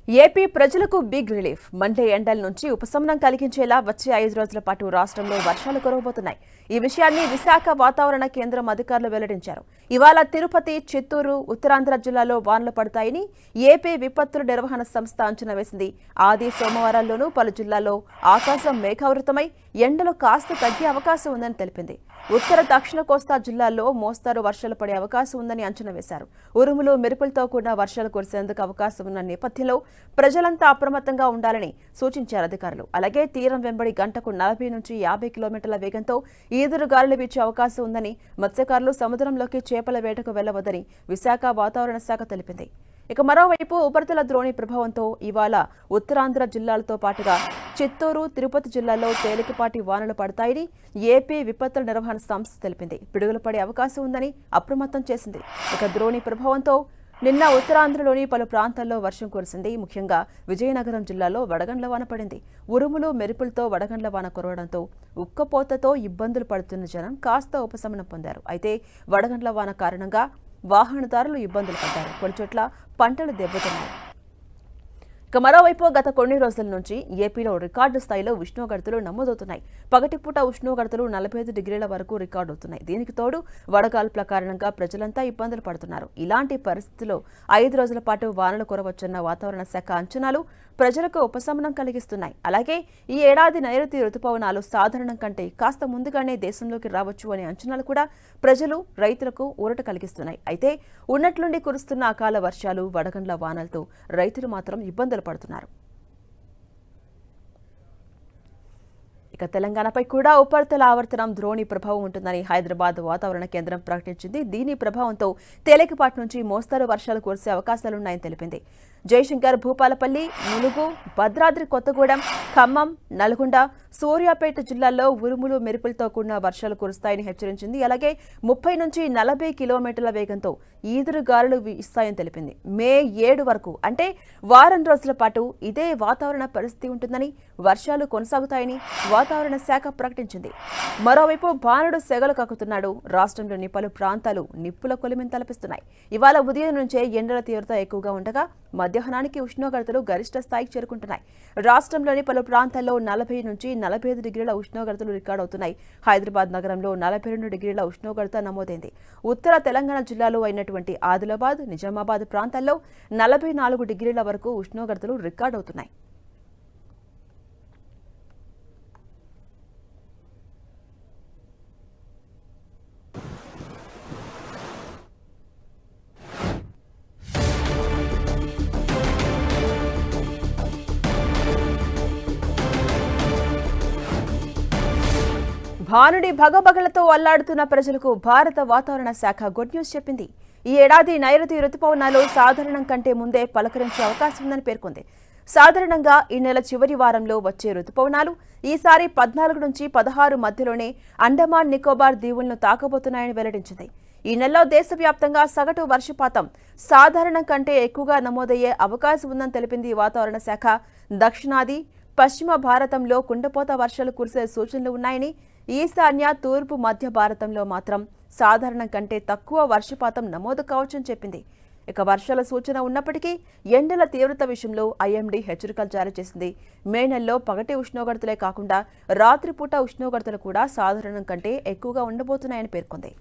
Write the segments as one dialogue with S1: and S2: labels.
S1: AP ప్రజలకు big relief. Monday ఎండల నుంచి ఉపశమనం కలిగించేలా వచ్చే 5 రోజుల పాటు రాష్ట్రంలో వర్షాలు కురవబోతున్నాయి. ఈ విషయాన్ని విశాఖ వాతావరణ కేంద్రం అధికారులు వెల్లడించారు. ఇవాళ తిరుపతి, చిత్తూరు, ఉత్తరాంధ్ర జిల్లాలో వానలు పడతాయని ఏపీ విపత్తుల నిర్వహణ సంస్థ అంచనా వేసింది. ఆది సోమవారాల్లోనూ పలు జిల్లాల్లో ఆకాశం మేఘావృతమై ఎండలు కాస్త తగ్గే అవకాశం ఉందని తెలిపింది. ఉత్తర దక్షిణ కోస్తా జిల్లాల్లో మోస్తారు వర్షాలు పడే అవకాశం ఉందని అంచనా వేశారు. ఉరుములు, మెరుపులతో కూడిన వర్షాలు కురిసేందుకు అవకాశం ఉన్న నేపథ్యంలో ప్రజలంతా అప్రమత్తంగా ఉండాలని సూచించారు అధికారులు. అలాగే తీరం వెంబడి గంటకు 40 నుంచి 50 కిలోమీటర్ల వేగంతో ఈదురు గాలులు వీచే అవకాశం ఉందని, మత్స్యకారులు సముద్రంలోకి చేపల వేటకు వెళ్లవద్దని విశాఖ వాతావరణ శాఖ తెలిపింది. ఇక మరోవైపు ఉపరితల ద్రోణి ప్రభావంతో ఇవాళ ఉత్తరాంధ్ర జిల్లాలతో పాటుగా చిత్తూరు, తిరుపతి జిల్లాల్లో తేలికపాటి వానలు పడతాయని ఏపీ విపత్తుల నిర్వహణ సంస్థ తెలిపింది. పిడుగులు పడే అవకాశం ఉందని అప్రమత్తం చేసింది. ఇక ద్రోణి ప్రభావంతో నిన్న ఉత్తరాంధ్రలోని పలు ప్రాంతాల్లో వర్షం కురిసింది. ముఖ్యంగా విజయనగరం జిల్లాలో వడగండ్ల వాన పడింది. ఉరుములు, మెరుపులతో వడగండ్ల వాన కురవడంతో ఉక్కపోతతో ఇబ్బందులు పడుతున్న జనం కాస్త ఉపశమనం పొందారు. అయితే వడగండ్ల వాన కారణంగా వాహనదారులు ఇబ్బందులు పడ్డారు. కొన్ని చోట్ల పంటలు దెబ్బతిన్నాయి. ఇక మరోవైపు గత కొన్ని రోజుల నుంచి ఏపీలో రికార్డు స్థాయిలో ఉష్ణోగ్రతలు నమోదవుతున్నాయి. పగటిపూట ఉష్ణోగ్రతలు 45 డిగ్రీల వరకు రికార్డు అవుతున్నాయి. దీనికి తోడు వడగాల్పుల కారణంగా ప్రజలంతా ఇబ్బందులు పడుతున్నారు. ఇలాంటి పరిస్థితుల్లో 5 రోజుల పాటు వానలు కురవచ్చన్న వాతావరణ శాఖ అంచనాలు ప్రజలకు ఉపశమనం కలిగిస్తున్నాయి. అలాగే ఈ ఏడాది నైరుతి రుతుపవనాలు సాధారణం కంటే కాస్త ముందుగానే దేశంలోకి రావచ్చు అనే అంచనాలు కూడా ప్రజలు, రైతులకు ఊరట కలిగిస్తున్నాయి. అయితే ఉన్నట్లుండి కురుస్తున్న అకాల వర్షాలు, వడగండ్ల వానలతో రైతులు మాత్రం ఇబ్బందులు పడుతున్నారు. ఇక తెలంగాణపై కూడా ఉపరితల ఆవర్తనం ద్రోణి ప్రభావం ఉంటుందని హైదరాబాద్ వాతావరణ కేంద్రం ప్రకటించింది. దీని ప్రభావంతో తేలికపాటి నుంచి మోస్తరు వర్షాలు కురిసే అవకాశాలున్నాయని తెలిపింది. జయశంకర్, భూపాలపల్లి, ములుగు, భద్రాద్రి కొత్తగూడెం, ఖమ్మం, నల్గొండ, సూర్యాపేట జిల్లాల్లో ఉరుములు, మెరుపులతో కూడిన వర్షాలు కురుస్తాయని హెచ్చరించింది. అలాగే 30 నుంచి 40 కిలోమీటర్ల వేగంతో ఈదురు గాలులు వీస్తాయని తెలిపింది. మే 7 వరకు అంటే వారం రోజుల పాటు ఇదే వాతావరణ పరిస్థితి ఉంటుందని, వర్షాలు కొనసాగుతాయని వాతావరణ శాఖ ప్రకటించింది. మరోవైపు భానుడు సెగలు కక్కుతున్నాడు. రాష్ట్రంలోని పలు ప్రాంతాలు నిప్పుల కొలిమిని తలపిస్తున్నాయి. ఇవాళ ఉదయం నుంచే ఎండల తీవ్రత ఎక్కువగా ఉండగా మధ్యాహ్నానికి ఉష్ణోగ్రతలు గరిష్ట స్థాయికి చేరుకుంటున్నాయి. రాష్ట్రంలోని పలు ప్రాంతాల్లో 40 నుంచి 45 డిగ్రీల ఉష్ణోగ్రతలు రికార్డవుతున్నాయి. హైదరాబాద్ నగరంలో 42 డిగ్రీల ఉష్ణోగ్రత నమోదైంది. ఉత్తర తెలంగాణ జిల్లాలో అయినటువంటి ఆదిలాబాద్, నిజామాబాద్ ప్రాంతాల్లో 44 డిగ్రీల వరకు ఉష్ణోగ్రతలు రికార్డవుతున్నాయి. భానుడి భగభగలతో అల్లాడుతున్న ప్రజలకు భారత వాతావరణ శాఖ గుడ్ న్యూస్ చెప్పింది. ఈ ఏడాది నైరుతి రుతుపవనాలు సాధారణం కంటే ముందే పలకరించే అవకాశం ఉందని పేర్కొంది. సాధారణంగా ఈ నెల చివరి వారంలో వచ్చే రుతుపవనాలు ఈసారి 14 నుంచి 16 మధ్యలోనే అండమాన్ నికోబార్ దీవులను తాకబోతున్నాయని వెల్లడించింది. ఈ నెలలో దేశవ్యాప్తంగా సగటు వర్షపాతం సాధారణం కంటే ఎక్కువగా నమోదయ్యే అవకాశం ఉందని తెలిపింది వాతావరణ శాఖ. దక్షిణాది, పశ్చిమ భారతంలో కుండపోత వర్షాలు కురిసే సూచనలు ఉన్నాయని, ఈశాన్య, తూర్పు మధ్య భారతంలో మాత్రం సాధారణం కంటే తక్కువ వర్షపాతం నమోదు కావచ్చని చెప్పింది. ఇక వర్షాల సూచన ఉన్నప్పటికీ ఎండల తీవ్రత విషయంలో ఐఎండీ హెచ్చరికలు జారీ చేసింది. మే నెలలో పగటి ఉష్ణోగ్రతలే కాకుండా రాత్రిపూట ఉష్ణోగ్రతలు కూడా సాధారణం కంటే ఎక్కువగా ఉండబోతున్నాయని పేర్కొంది.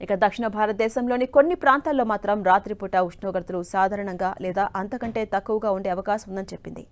S1: ఇక దక్షిణ భారతదేశంలోని కొన్ని ప్రాంతాల్లో మాత్రం రాత్రిపూట ఉష్ణోగ్రతలు సాధారణంగా లేదా అంతకంటే తక్కువగా ఉండే అవకాశం ఉందని చెప్పింది.